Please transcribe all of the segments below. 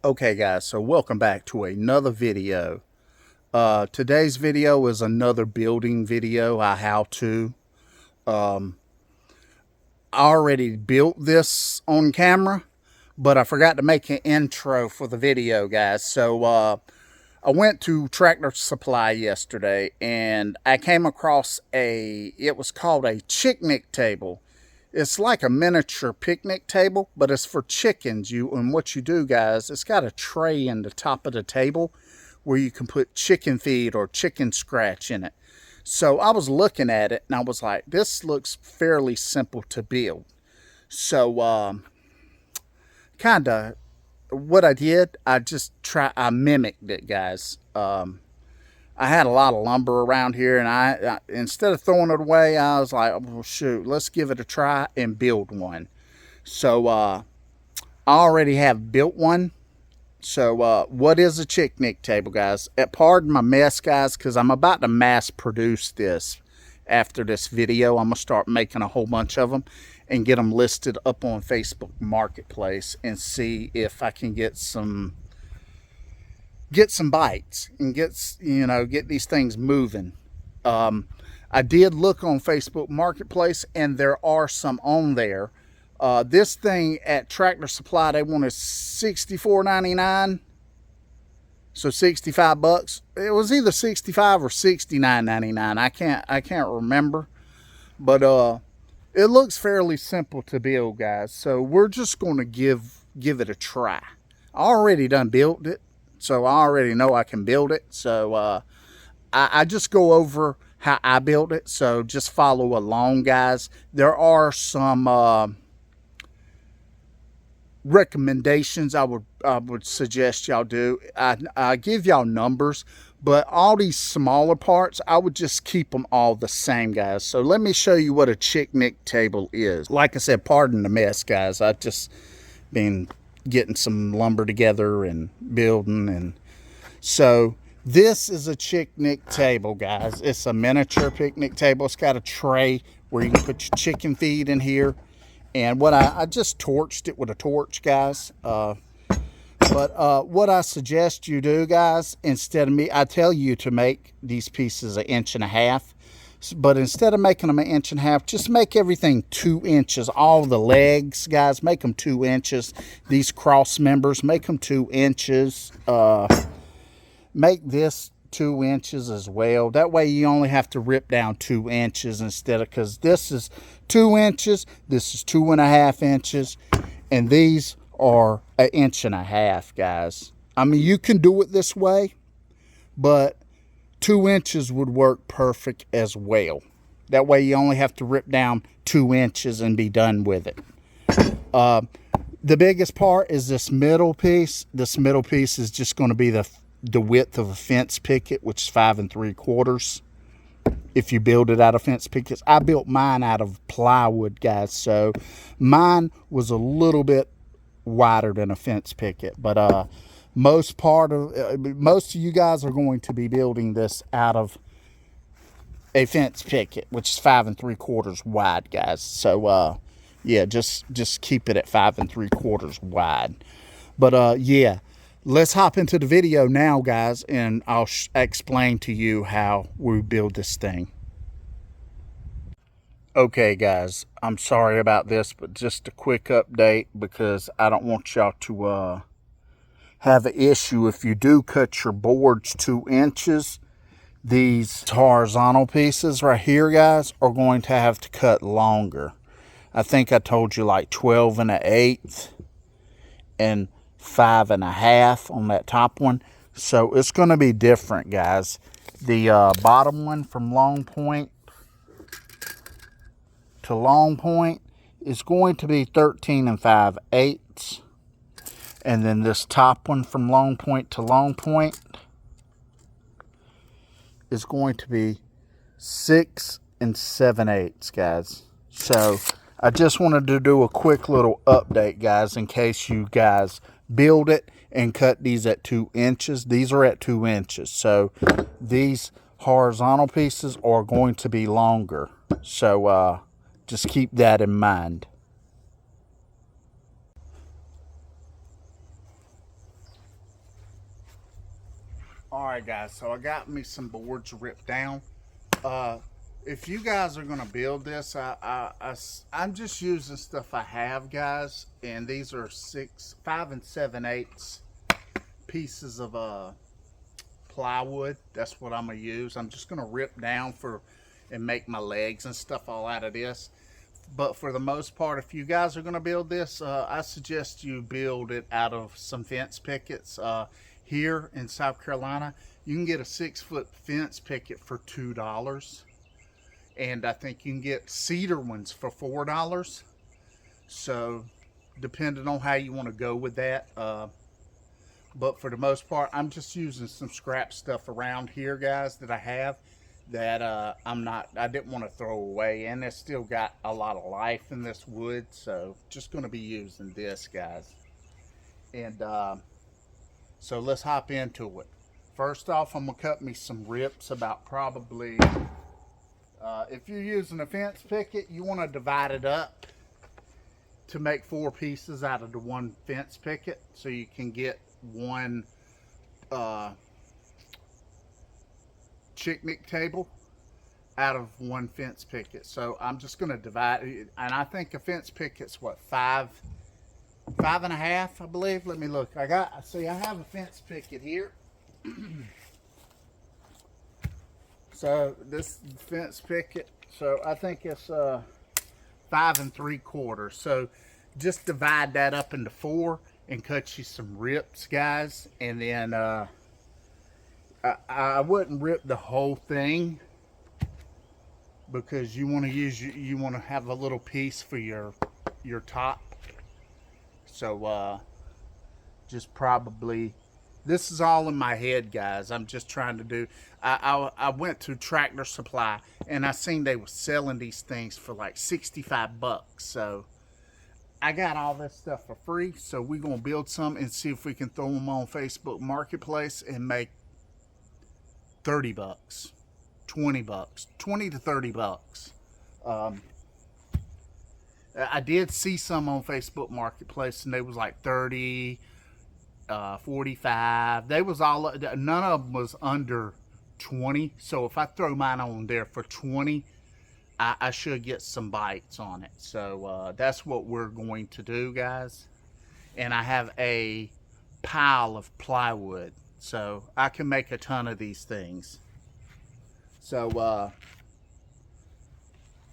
Okay guys, so welcome back to another video. Today's video is another building video, how to. I already built this on camera, but I forgot to make an intro for the video, guys. So I went to Tractor Supply yesterday and I came across it was called a Chicknic table. It's like a miniature picnic table, but it's for chickens. And what you do, guys, it's got a tray in the top of the table where you can put chicken feed or chicken scratch in it. So I was looking at it and I was like, this looks fairly simple to build. So kind of what I did, I mimicked it, guys. I had a lot of lumber around here, and I instead of throwing it away, I was like, well, shoot, let's give it a try and build one. So I already have built one. So what is a Chicknic table, guys? Pardon my mess, guys, because I'm about to mass produce this. After this video, I'm going to start making a whole bunch of them and get them listed up on Facebook Marketplace and see if I can get some bites and get these things moving. I did look on Facebook Marketplace and there are some on there. This thing at Tractor Supply, they wanted $64.99, so 65 bucks. It was either 65 or 69.99. I can't remember, but it looks fairly simple to build, guys. So we're just going to give it a try. I already done built it, so I already know I can build it. So I just go over how I built it. So just follow along, guys. There are some recommendations I would suggest y'all do. I give y'all numbers, but all these smaller parts, I would just keep them all the same, guys. So let me show you what a Chicknic table is. Like I said, pardon the mess, guys. I've just been getting some lumber together and building. And so this is a Chicknic table, guys. It's a miniature picnic table. It's got a tray where you can put your chicken feed in here. And what I just torched it with a torch, guys. But what I suggest you do, guys, instead of I tell you to make these pieces 1.5 inches. But instead of making them 1.5 inches, just make everything 2 inches. All the legs, guys, make them 2 inches. These cross members, make them 2 inches. Make this 2 inches as well. That way you only have to rip down 2 inches instead of, because this is 2 inches, this is 2.5 inches, and these are 1.5 inches, guys. I mean, you can do it this way, but 2 inches would work perfect as well. That way you only have to rip down 2 inches and be done with it. The biggest part is this middle piece. This middle piece is just going to be the width of a fence picket, which is 5 3/4. If you build it out of fence pickets, I built mine out of plywood, guys. So mine was a little bit wider than a fence picket, but most of you guys are going to be building this out of a fence picket, which is 5 3/4 wide, guys. So yeah, just keep it at 5 3/4 wide. But yeah. Let's hop into the video now, guys, and I'll explain to you how we build this thing. Okay, guys, I'm sorry about this, but just a quick update because I don't want y'all to have an issue if you do cut your boards 2 inches. These horizontal pieces right here, guys, are going to have to cut longer. I think I told you like 12 1/8 and 5 1/2 on that top one. So it's going to be different, guys. The bottom one from long point to long point is going to be 13 5/8. And then this top one from long point to long point is going to be 6 7/8, guys. So I just wanted to do a quick little update, guys, in case you guys build it and cut these at 2 inches. These are at 2 inches. So these horizontal pieces are going to be longer. So just keep that in mind. All right, guys, so I got me some boards ripped down. Uh, if you guys are gonna build this, I'm just using stuff I have, guys, and these are 5 and 7/8 pieces of plywood. That's what I'm gonna use. I'm just gonna rip down and make my legs and stuff all out of this. But for the most part, if you guys are gonna build this, I suggest you build it out of some fence pickets. Here in South Carolina, you can get a 6-foot fence picket for $2, and I think you can get cedar ones for $4. So depending on how you want to go with that. But for the most part, I'm just using some scrap stuff around here, guys, that I have that I didn't want to throw away, and it's still got a lot of life in this wood, so just going to be using this, guys. And so let's hop into it. First off, I'm gonna cut me some rips, about probably if you're using a fence picket, you want to divide it up to make 4 pieces out of the one fence picket, so you can get one Chicknic table out of one fence picket. So I'm just going to divide it, and I think a fence picket's what, 5.5, I believe. Let me look. I have a fence picket here. So this fence picket, so I think it's 5 3/4. So just divide that up into 4 and cut you some rips, guys. And then I wouldn't rip the whole thing, because you want to have a little piece for your top. So just probably, this is all in my head, guys. I'm just trying to do. I went to Tractor Supply and I seen they were selling these things for like $65. So I got all this stuff for free. So we're gonna build some and see if we can throw them on Facebook Marketplace and make $30, $20, $20 to $30. I did see some on Facebook Marketplace, and they was like 30, 45. They was all, none of them was under 20. So if I throw mine on there for 20, I should get some bites on it. So that's what we're going to do, guys. And I have a pile of plywood, so I can make a ton of these things. So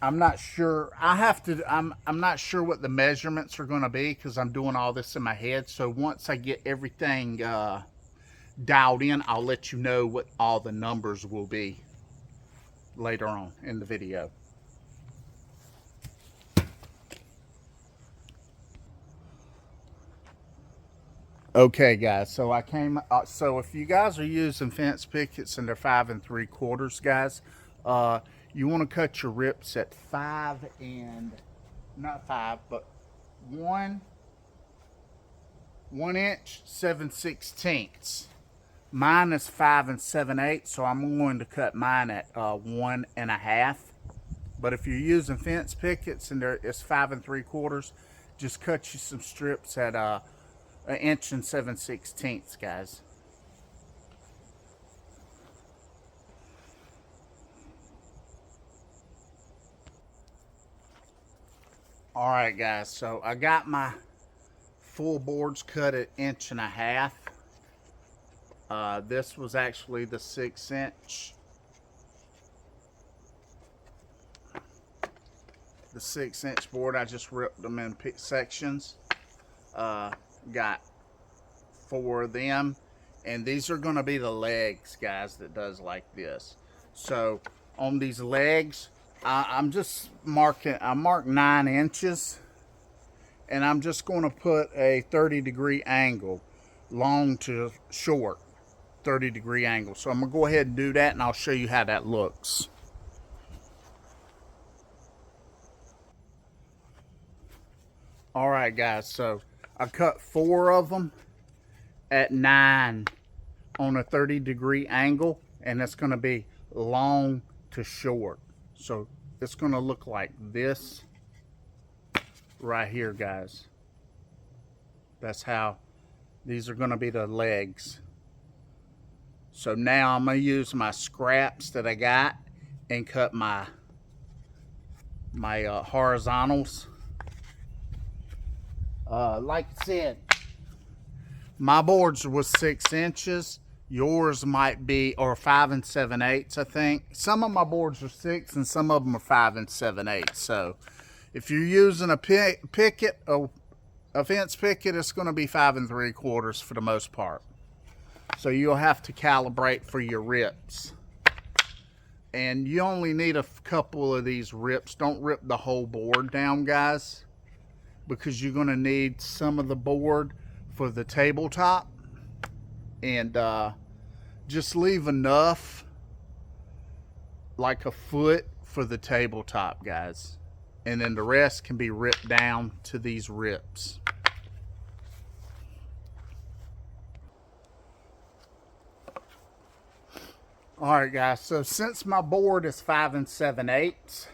I'm not sure. I'm not sure what the measurements are going to be, because I'm doing all this in my head. So once I get everything dialed in, I'll let you know what all the numbers will be later on in the video. Okay, guys. So so if you guys are using fence pickets and they're 5 3/4, guys, you want to cut your rips at 5 and not 5, but 1 inch 7/16. Mine is 5 7/8, so I'm going to cut mine at 1.5. But if you're using fence pickets and it's 5 3/4, just cut you some strips at 1 inch 7/16, guys. All right, guys, so I got my full boards cut at 1.5 inches. This was actually the 6-inch. The 6-inch board. I just ripped them in sections. Got 4 of them, and these are going to be the legs, guys, that does like this. So on these legs, I'm just marking. I marked 9 inches, and I'm just going to put a 30-degree angle, long to short, 30-degree angle. So I'm gonna go ahead and do that, and I'll show you how that looks. All right, guys. So I cut 4 of them at 9 on a 30-degree angle, and it's going to be long to short. So it's going to look like this right here, guys. That's how these are going to be the legs. So now I'm gonna use my scraps that I got and cut my horizontals. Like I said, my boards was 6 inches. Yours might be, or 5 7/8, I think. Some of my boards are 6 and some of them are 5 7/8. So if you're using a picket, a fence picket, it's going to be 5 3/4 for the most part. So you'll have to calibrate for your rips. And you only need a couple of these rips. Don't rip the whole board down, guys, because you're going to need some of the board for the tabletop. And just leave enough, like a foot, for the tabletop, guys. And then the rest can be ripped down to these rips. All right, guys, so since my board is 5 7/8,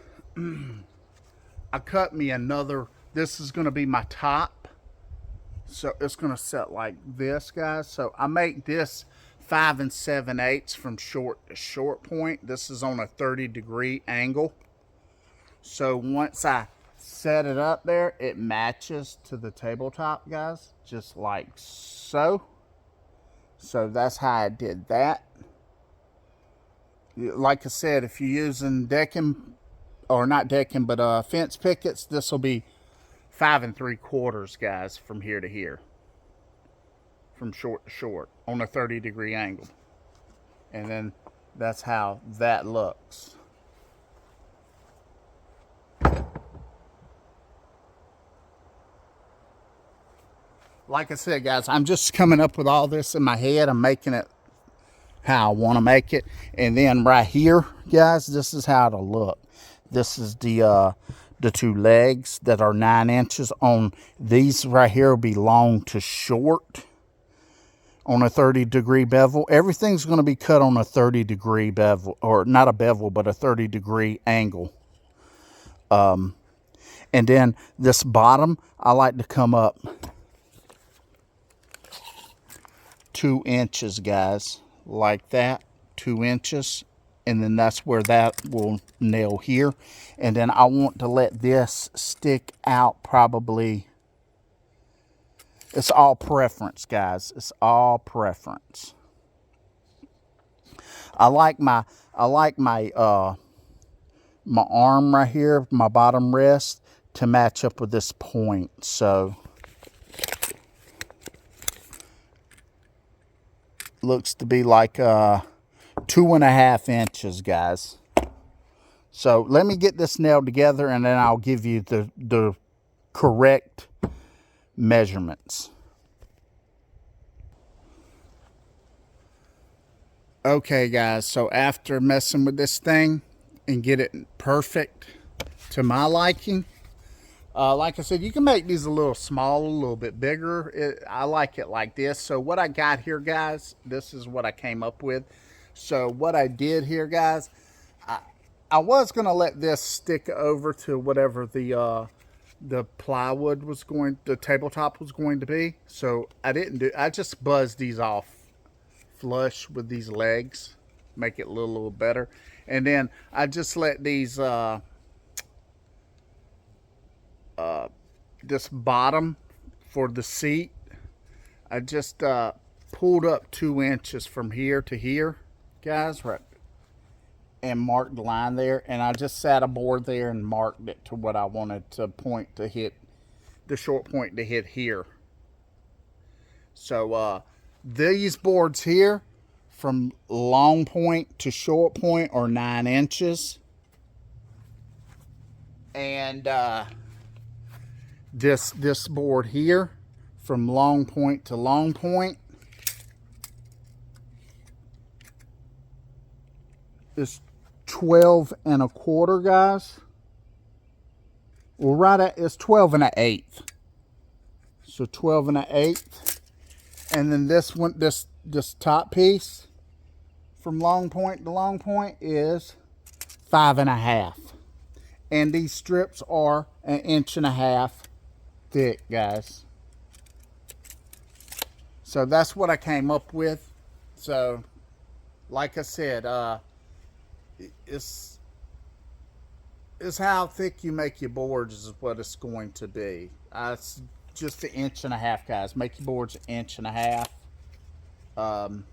I cut me another, this is going to be my top. So it's going to set like this, guys. So I make this 5 7/8 from short to short point. This is on a 30-degree angle. So once I set it up there, it matches to the tabletop, guys, just like so. So that's how I did that. Like I said, if you're using decking, or not decking, but fence pickets, this will be 5 3/4, guys, from here to here, from short to short, on a 30-degree angle. And then that's how that looks. Like I said, guys, I'm just coming up with all this in my head. I'm making it how I want to make it. And then right here, guys, this is how it'll look. This is the 2 legs that are 9 inches. On these right here will be long to short on a 30-degree bevel. Everything's going to be cut on a 30-degree bevel, or not a bevel, but a 30-degree angle. And then this bottom, I like to come up 2 inches, guys, like that, 2 inches. And then that's where that will nail here. And then I want to let this stick out probably. It's all preference, guys. It's all preference. I like my my arm right here, my bottom rest, to match up with this point. So looks to be like 2.5 inches, guys. So let me get this nailed together, and then I'll give you the correct measurements. Okay, guys, so after messing with this thing and get it perfect to my liking, like I said, you can make these a little smaller, a little bit bigger. I like it like this. So what I got here, guys, this is what I came up with. So what I did here, guys, I was going to let this stick over to whatever the plywood was going, the tabletop was going to be. So I just buzzed these off flush with these legs, make it a little better. And then I just let these, this bottom for the seat, I just pulled up 2 inches from here to here, guys, right, and marked the line there. And I just sat a board there and marked it to what I wanted to point to hit, the short point to hit here. So these boards here, from long point to short point, are 9 inches. And this board here, from long point to long point, is 12 1/4, guys. Well, right at, it's 12 1/8. So 12 1/8. And then this one, this top piece from long point to long point is 5 1/2. And these strips are 1.5 inches thick, guys. So that's what I came up with. So like I said, it's how thick you make your boards is what it's going to be. It's just 1.5 inches, guys. Make your boards 1.5 inches.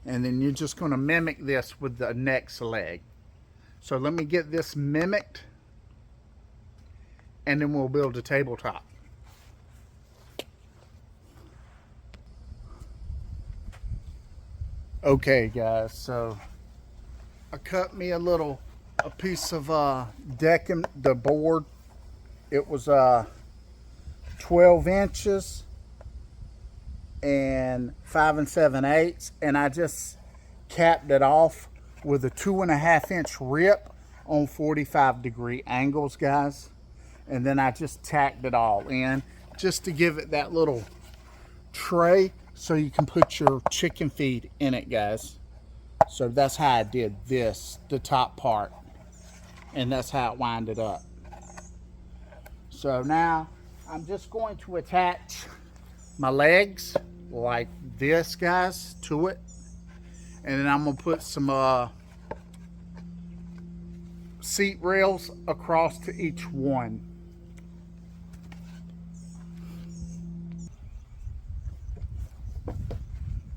And then you're just going to mimic this with the next leg. So let me get this mimicked, and then we'll build a tabletop. Okay guys, so I cut me a piece of decking the board. It was 12 inches and 5 7/8, and I just capped it off with a 2.5 inch rip on 45-degree angles, guys. And then I just tacked it all in just to give it that little tray so you can put your chicken feed in it, guys. So that's how I did this, the top part, and that's how it winded up. So now I'm just going to attach my legs like this, guys, to it, and then I'm gonna put some seat rails across to each one.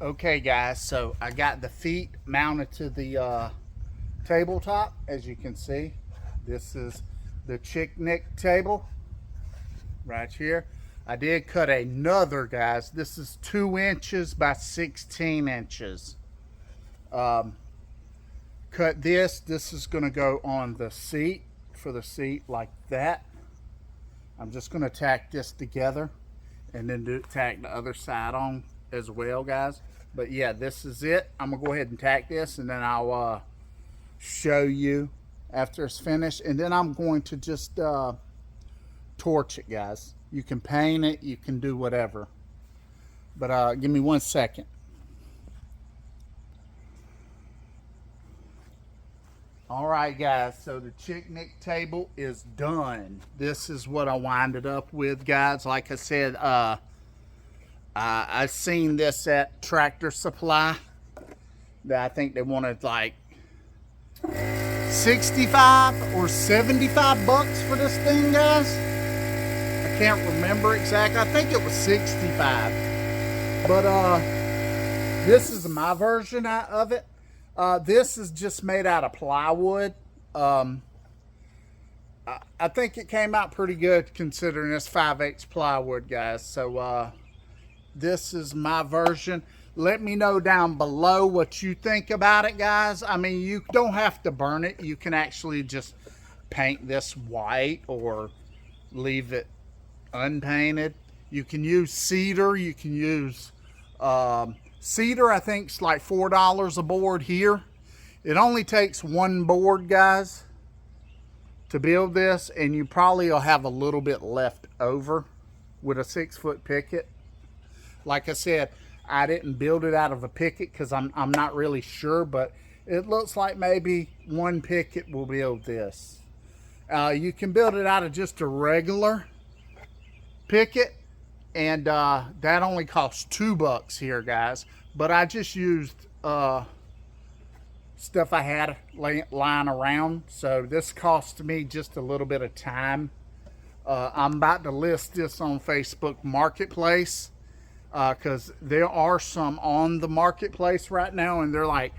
Okay guys, so I got the feet mounted to the tabletop. As you can see, this is the Chicknic table right here. I did cut another, guys. This is 2 inches by 16 inches. Cut this. This is going to go on the seat, for the seat like that. I'm just going to tack this together and then tack the other side on as well, guys. But yeah, this is it. I'm gonna go ahead and tack this, and then I'll show you after it's finished. And then I'm going to just torch it, guys. You can paint it, you can do whatever, but give me 1 second. All right guys, so the Chicknic table is done. This is what I winded up with, guys. Like I said, I seen this at Tractor Supply. That I think they wanted like 65 or 75 bucks for this thing, guys. I can't remember exactly. I think it was 65. But this is my version of it. This is just made out of plywood. I think it came out pretty good considering it's 5/8 plywood, guys. So this is my version. Let me know down below what you think about it, guys. I mean, you don't have to burn it. You can actually just paint this white or leave it unpainted. You can use cedar. You can use cedar. I think it's like $4 a board here. It only takes one board, guys, to build this, and you probably will have a little bit left over with a 6-foot picket. Like I said, I didn't build it out of a picket because I'm not really sure, but it looks like maybe one picket will build this. You can build it out of just a regular picket, and that only costs $2 here, guys. But I just used stuff I had lying around, so this cost me just a little bit of time. I'm about to list this on Facebook Marketplace, because there are some on the marketplace right now, and they're like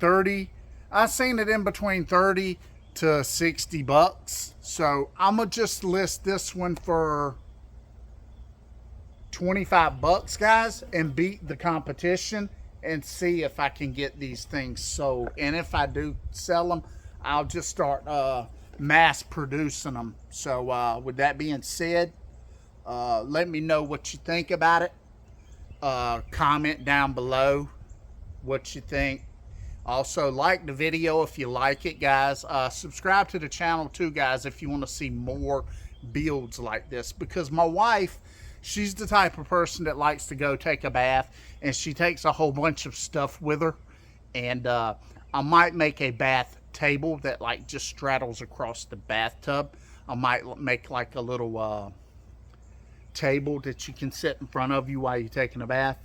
30. I've seen it in between 30 to 60 bucks. So I'm gonna just list this one for 25 bucks, guys, and beat the competition and see if I can get these things sold. And if I do sell them, I'll just start mass producing them. So with that being said, let me know what you think about it. Comment down below what you think. Also, like the video if you like it, guys. Subscribe to the channel too, guys, if you want to see more builds like this. Because my wife, she's the type of person that likes to go take a bath, and she takes a whole bunch of stuff with her. And I might make a bath table that like just straddles across the bathtub. I might make like a little table that you can sit in front of you while you're taking a bath.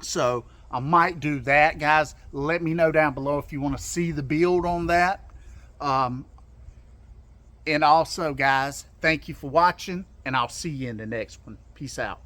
So I might do that, guys. Let me know down below if you want to see the build on that. And also, guys, thank you for watching, and I'll see you in the next one. Peace out.